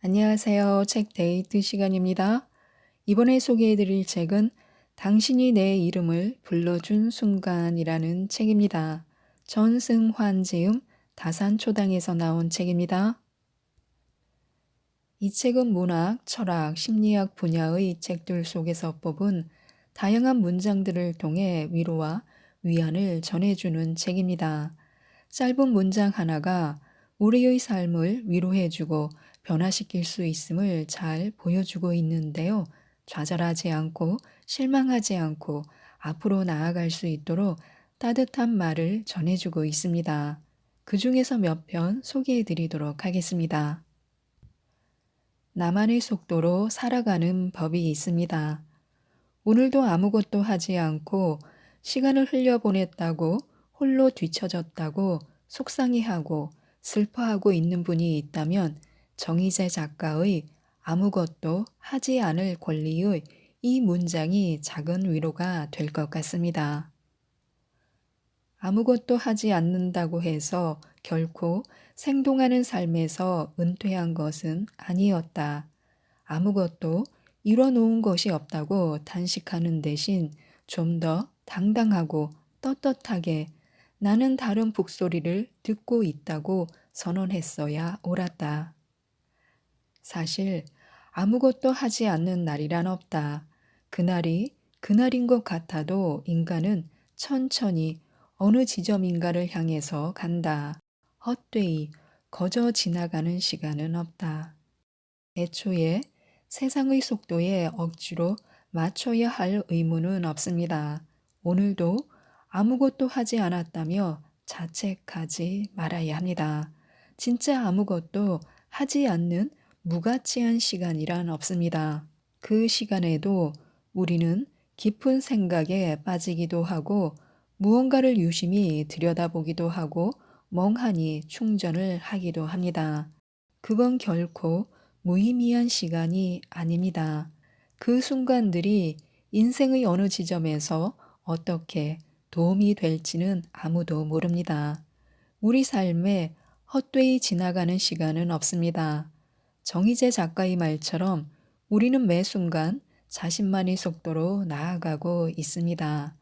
안녕하세요. 책 데이트 시간입니다. 이번에 소개해드릴 책은 당신이 내 이름을 불러준 순간이라는 책입니다. 전승환 지음 다산초당에서 나온 책입니다. 이 책은 문학, 철학, 심리학 분야의 책들 속에서 뽑은 다양한 문장들을 통해 위로와 위안을 전해주는 책입니다. 짧은 문장 하나가 우리의 삶을 위로해주고 변화시킬 수 있음을 잘 보여주고 있는데요. 좌절하지 않고 실망하지 않고 앞으로 나아갈 수 있도록 따뜻한 말을 전해주고 있습니다. 그 중에서 몇 편 소개해 드리도록 하겠습니다. 나만의 속도로 살아가는 법이 있습니다. 오늘도 아무것도 하지 않고 시간을 흘려보냈다고 홀로 뒤처졌다고 속상해하고 슬퍼하고 있는 분이 있다면 정희재 작가의 아무것도 하지 않을 권리의 이 문장이 작은 위로가 될 것 같습니다. 아무것도 하지 않는다고 해서 결코 생동하는 삶에서 은퇴한 것은 아니었다. 아무것도 이뤄놓은 것이 없다고 단식하는 대신 좀 더 당당하고 떳떳하게 나는 다른 북소리를 듣고 있다고 선언했어야 옳았다. 사실 아무것도 하지 않는 날이란 없다. 그날이 그날인 것 같아도 인간은 천천히 어느 지점인가를 향해서 간다. 헛되이 거저 지나가는 시간은 없다. 애초에 세상의 속도에 억지로 맞춰야 할 의무는 없습니다. 오늘도 아무것도 하지 않았다며 자책하지 말아야 합니다. 진짜 아무것도 하지 않는 무가치한 시간이란 없습니다. 그 시간에도 우리는 깊은 생각에 빠지기도 하고 무언가를 유심히 들여다보기도 하고 멍하니 충전을 하기도 합니다. 그건 결코 무의미한 시간이 아닙니다. 그 순간들이 인생의 어느 지점에서 어떻게 도움이 될지는 아무도 모릅니다. 우리 삶에 헛되이 지나가는 시간은 없습니다. 정희재 작가의 말처럼 우리는 매 순간 자신만의 속도로 나아가고 있습니다.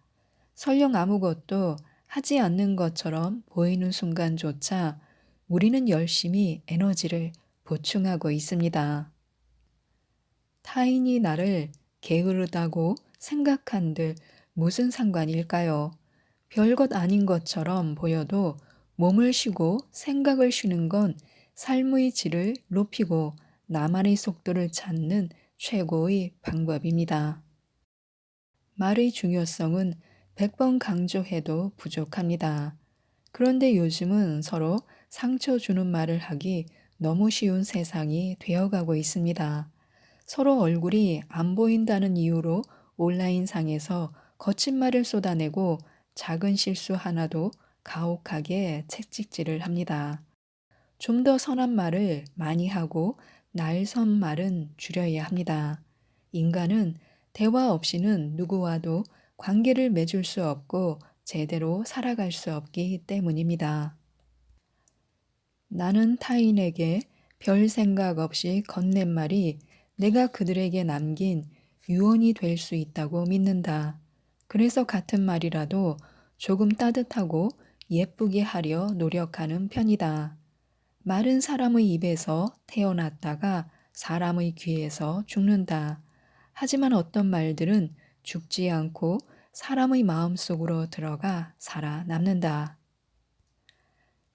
설령 아무것도 하지 않는 것처럼 보이는 순간조차 우리는 열심히 에너지를 보충하고 있습니다. 타인이 나를 게으르다고 생각한들 무슨 상관일까요? 별것 아닌 것처럼 보여도 몸을 쉬고 생각을 쉬는 건 삶의 질을 높이고 나만의 속도를 찾는 최고의 방법입니다. 말의 중요성은 100번 강조해도 부족합니다. 그런데 요즘은 서로 상처 주는 말을 하기 너무 쉬운 세상이 되어가고 있습니다. 서로 얼굴이 안 보인다는 이유로 온라인상에서 거친 말을 쏟아내고 작은 실수 하나도 가혹하게 채찍질을 합니다. 좀 더 선한 말을 많이 하고 날선 말은 줄여야 합니다. 인간은 대화 없이는 누구와도 관계를 맺을 수 없고 제대로 살아갈 수 없기 때문입니다. 나는 타인에게 별 생각 없이 건넨 말이 내가 그들에게 남긴 유언이 될 수 있다고 믿는다. 그래서 같은 말이라도 조금 따뜻하고 예쁘게 하려 노력하는 편이다. 말은 사람의 입에서 태어났다가 사람의 귀에서 죽는다. 하지만 어떤 말들은 죽지 않고 사람의 마음속으로 들어가 살아남는다.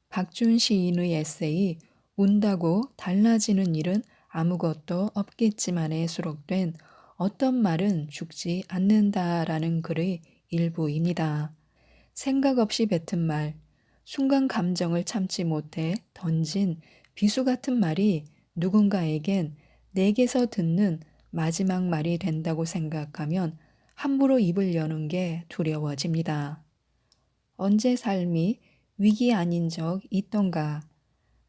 박준 시인의 에세이 운다고 달라지는 일은 아무것도 없겠지만에 수록된 어떤 말은 죽지 않는다라는 글의 일부입니다. 생각 없이 뱉은 말, 순간 감정을 참지 못해 던진 비수 같은 말이 누군가에겐 내게서 듣는 마지막 말이 된다고 생각하면 함부로 입을 여는 게 두려워집니다. 언제 삶이 위기 아닌 적 있던가?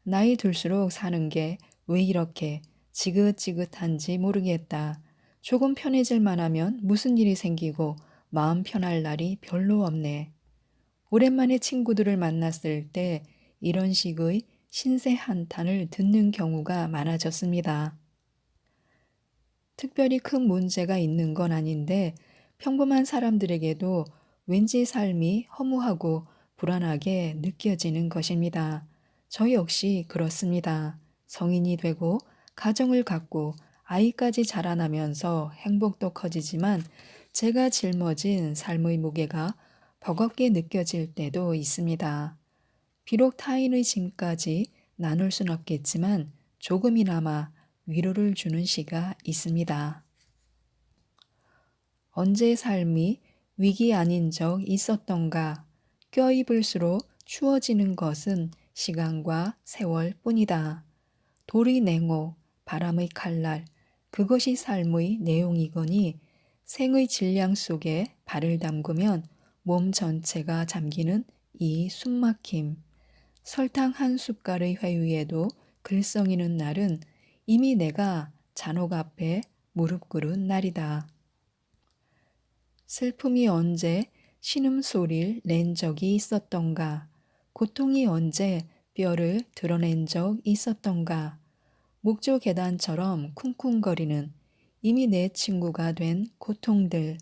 나이 들수록 사는 게 왜 이렇게 지긋지긋한지 모르겠다. 조금 편해질 만하면 무슨 일이 생기고 마음 편할 날이 별로 없네. 오랜만에 친구들을 만났을 때 이런 식의 신세 한탄을 듣는 경우가 많아졌습니다. 특별히 큰 문제가 있는 건 아닌데 평범한 사람들에게도 왠지 삶이 허무하고 불안하게 느껴지는 것입니다. 저 역시 그렇습니다. 성인이 되고 가정을 갖고 아이까지 자라나면서 행복도 커지지만 제가 짊어진 삶의 무게가 버겁게 느껴질 때도 있습니다. 비록 타인의 짐까지 나눌 순 없겠지만 조금이나마 위로를 주는 시가 있습니다. 언제 삶이 위기 아닌 적 있었던가? 껴입을수록 추워지는 것은 시간과 세월 뿐이다. 돌이 냉혹, 바람의 칼날, 그것이 삶의 내용이거니 생의 질량 속에 발을 담그면 몸 전체가 잠기는 이 숨막힘. 설탕 한 숟갈의 회유에도 글썽이는 날은 이미 내가 잔혹 앞에 무릎 꿇은 날이다. 슬픔이 언제 신음소리를 낸 적이 있었던가? 고통이 언제 뼈를 드러낸 적 있었던가? 목조 계단처럼 쿵쿵거리는 이미 내 친구가 된 고통들.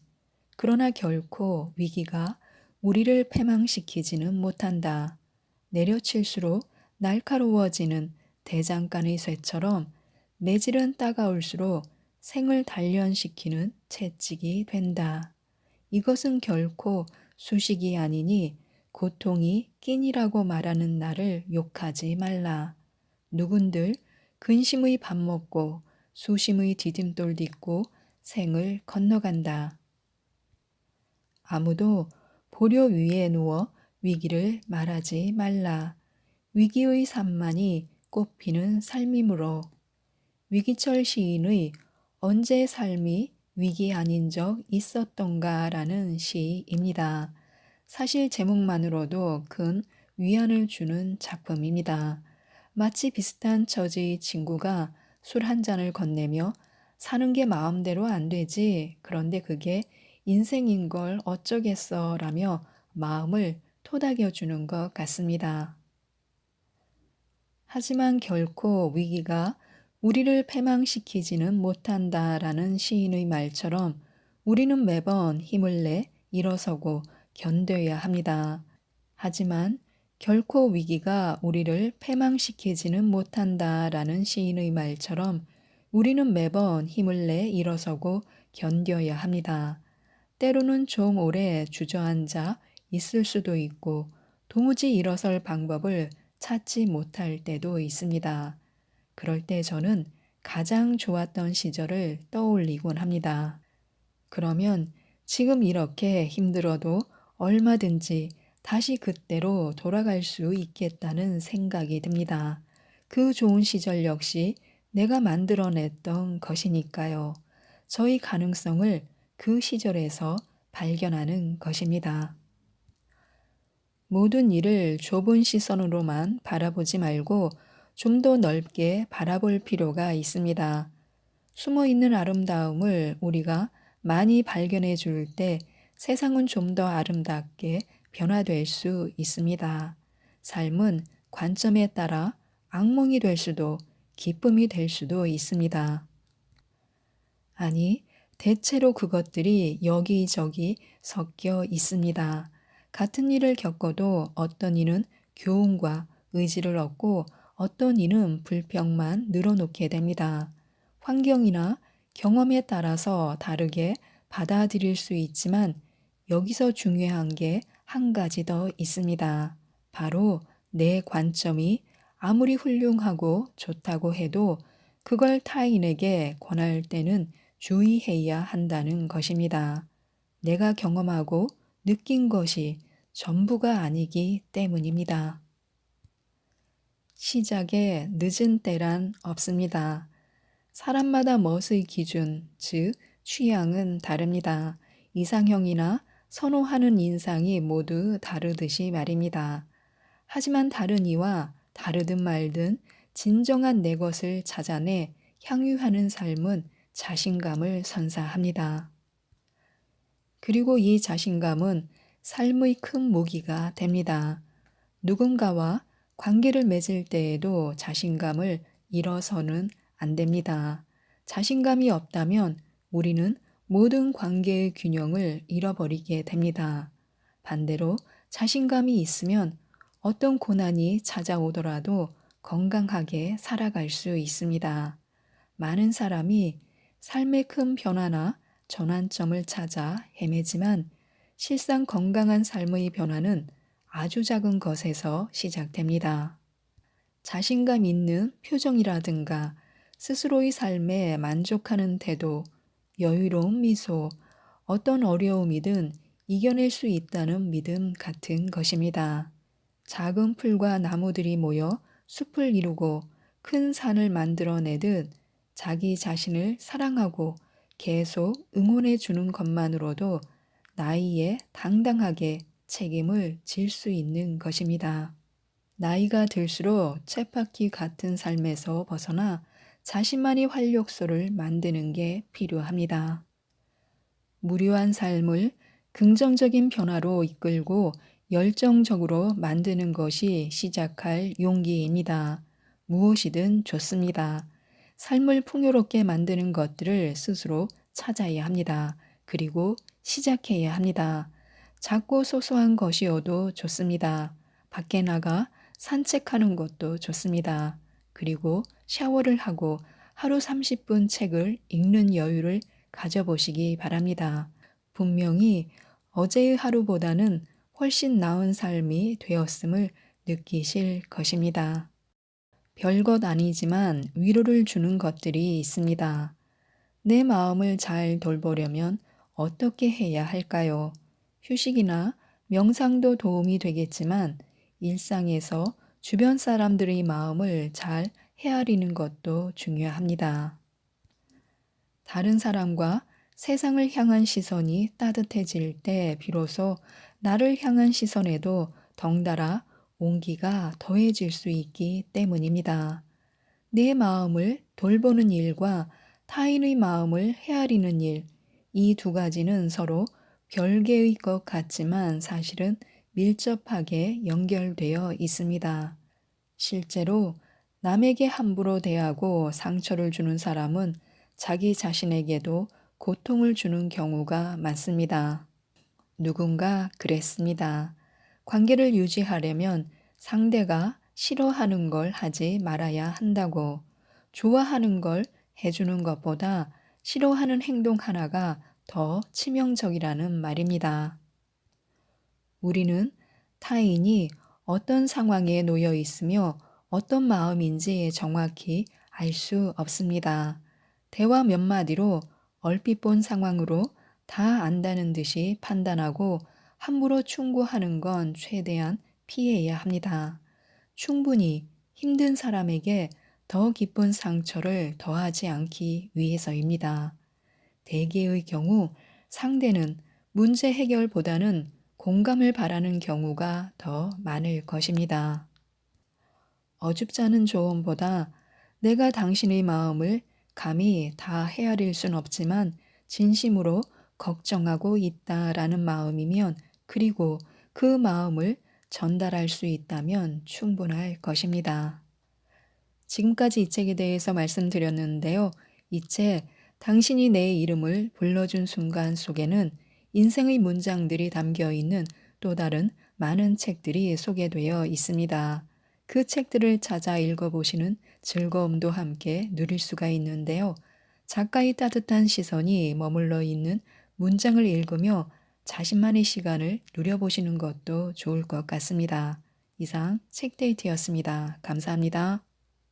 그러나 결코 위기가 우리를 패망시키지는 못한다. 내려칠수록 날카로워지는 대장간의 쇠처럼 매질은 따가울수록 생을 단련시키는 채찍이 된다. 이것은 결코 수식이 아니니 고통이 끼니라고 말하는 나를 욕하지 말라. 누군들 근심의 밥 먹고 수심의 디딤돌 딛고 생을 건너간다. 아무도 보려 위에 누워 위기를 말하지 말라. 위기의 산만이 꽃피는 삶이므로. 위기철 시인의 언제 삶이 위기 아닌 적 있었던가라는 시입니다. 사실 제목만으로도 큰 위안을 주는 작품입니다. 마치 비슷한 처지의 친구가 술 한 잔을 건네며 사는 게 마음대로 안 되지. 그런데 그게 인생인 걸 어쩌겠어 라며 마음을 토닥여 주는 것 같습니다. 하지만 결코 위기가 우리를 패망시키지는 못한다라는 시인의 말처럼 우리는 매번 힘을 내 일어서고 견뎌야 합니다. 하지만 결코 위기가 우리를 패망시키지는 못한다라는 시인의 말처럼 우리는 매번 힘을 내 일어서고 견뎌야 합니다. 때로는 좀 오래 주저앉아 있을 수도 있고 도무지 일어설 방법을 찾지 못할 때도 있습니다. 그럴 때 저는 가장 좋았던 시절을 떠올리곤 합니다. 그러면 지금 이렇게 힘들어도 얼마든지 다시 그때로 돌아갈 수 있겠다는 생각이 듭니다. 그 좋은 시절 역시 내가 만들어냈던 것이니까요. 저희 가능성을 그 시절에서 발견하는 것입니다. 모든 일을 좁은 시선으로만 바라보지 말고 좀 더 넓게 바라볼 필요가 있습니다. 숨어 있는 아름다움을 우리가 많이 발견해 줄 때 세상은 좀 더 아름답게 변화될 수 있습니다. 삶은 관점에 따라 악몽이 될 수도 기쁨이 될 수도 있습니다. 아니, 대체로 그것들이 여기저기 섞여 있습니다. 같은 일을 겪어도 어떤 이는 교훈과 의지를 얻고 어떤 이는 불평만 늘어놓게 됩니다. 환경이나 경험에 따라서 다르게 받아들일 수 있지만 여기서 중요한 게 한 가지 더 있습니다. 바로 내 관점이 아무리 훌륭하고 좋다고 해도 그걸 타인에게 권할 때는 주의해야 한다는 것입니다. 내가 경험하고 느낀 것이 전부가 아니기 때문입니다. 시작에 늦은 때란 없습니다. 사람마다 멋의 기준, 즉 취향은 다릅니다. 이상형이나 선호하는 인상이 모두 다르듯이 말입니다. 하지만 다른 이와 다르든 말든 진정한 내 것을 찾아내 향유하는 삶은 자신감을 선사합니다. 그리고 이 자신감은 삶의 큰 무기가 됩니다. 누군가와 관계를 맺을 때에도 자신감을 잃어서는 안 됩니다. 자신감이 없다면 우리는 모든 관계의 균형을 잃어버리게 됩니다. 반대로 자신감이 있으면 어떤 고난이 찾아오더라도 건강하게 살아갈 수 있습니다. 많은 사람이 삶의 큰 변화나 전환점을 찾아 헤매지만 실상 건강한 삶의 변화는 아주 작은 것에서 시작됩니다. 자신감 있는 표정이라든가 스스로의 삶에 만족하는 태도, 여유로운 미소, 어떤 어려움이든 이겨낼 수 있다는 믿음 같은 것입니다. 작은 풀과 나무들이 모여 숲을 이루고 큰 산을 만들어내듯 자기 자신을 사랑하고 계속 응원해 주는 것만으로도 나이에 당당하게 책임을 질 수 있는 것입니다. 나이가 들수록 쳇바퀴 같은 삶에서 벗어나 자신만의 활력소를 만드는 게 필요합니다. 무료한 삶을 긍정적인 변화로 이끌고 열정적으로 만드는 것이 시작할 용기입니다. 무엇이든 좋습니다. 삶을 풍요롭게 만드는 것들을 스스로 찾아야 합니다. 그리고 시작해야 합니다. 작고 소소한 것이어도 좋습니다. 밖에 나가 산책하는 것도 좋습니다. 그리고 샤워를 하고 하루 30분 책을 읽는 여유를 가져보시기 바랍니다. 분명히 어제의 하루보다는 훨씬 나은 삶이 되었음을 느끼실 것입니다. 별것 아니지만 위로를 주는 것들이 있습니다. 내 마음을 잘 돌보려면 어떻게 해야 할까요? 휴식이나 명상도 도움이 되겠지만 일상에서 주변 사람들의 마음을 잘 헤아리는 것도 중요합니다. 다른 사람과 세상을 향한 시선이 따뜻해질 때 비로소 나를 향한 시선에도 덩달아 온기가 더해질 수 있기 때문입니다. 내 마음을 돌보는 일과 타인의 마음을 헤아리는 일, 이 두 가지는 서로 별개의 것 같지만 사실은 밀접하게 연결되어 있습니다. 실제로 남에게 함부로 대하고 상처를 주는 사람은 자기 자신에게도 고통을 주는 경우가 많습니다. 누군가 그랬습니다. 관계를 유지하려면 상대가 싫어하는 걸 하지 말아야 한다고. 좋아하는 걸 해주는 것보다 싫어하는 행동 하나가 더 치명적이라는 말입니다. 우리는 타인이 어떤 상황에 놓여 있으며 어떤 마음인지 정확히 알 수 없습니다. 대화 몇 마디로 얼핏 본 상황으로 다 안다는 듯이 판단하고 함부로 충고하는 건 최대한 피해야 합니다. 충분히 힘든 사람에게 더 깊은 상처를 더하지 않기 위해서입니다. 대개의 경우 상대는 문제 해결보다는 공감을 바라는 경우가 더 많을 것입니다. 어줍지 않은 조언보다 내가 당신의 마음을 감히 다 헤아릴 순 없지만 진심으로 걱정하고 있다라는 마음이면 그리고 그 마음을 전달할 수 있다면 충분할 것입니다. 지금까지 이 책에 대해서 말씀드렸는데요. 이 책, 당신이 내 이름을 불러준 순간 속에는 인생의 문장들이 담겨 있는 또 다른 많은 책들이 소개되어 있습니다. 그 책들을 찾아 읽어보시는 즐거움도 함께 누릴 수가 있는데요. 작가의 따뜻한 시선이 머물러 있는 문장을 읽으며 자신만의 시간을 누려보시는 것도 좋을 것 같습니다. 이상 책데이트였습니다. 감사합니다.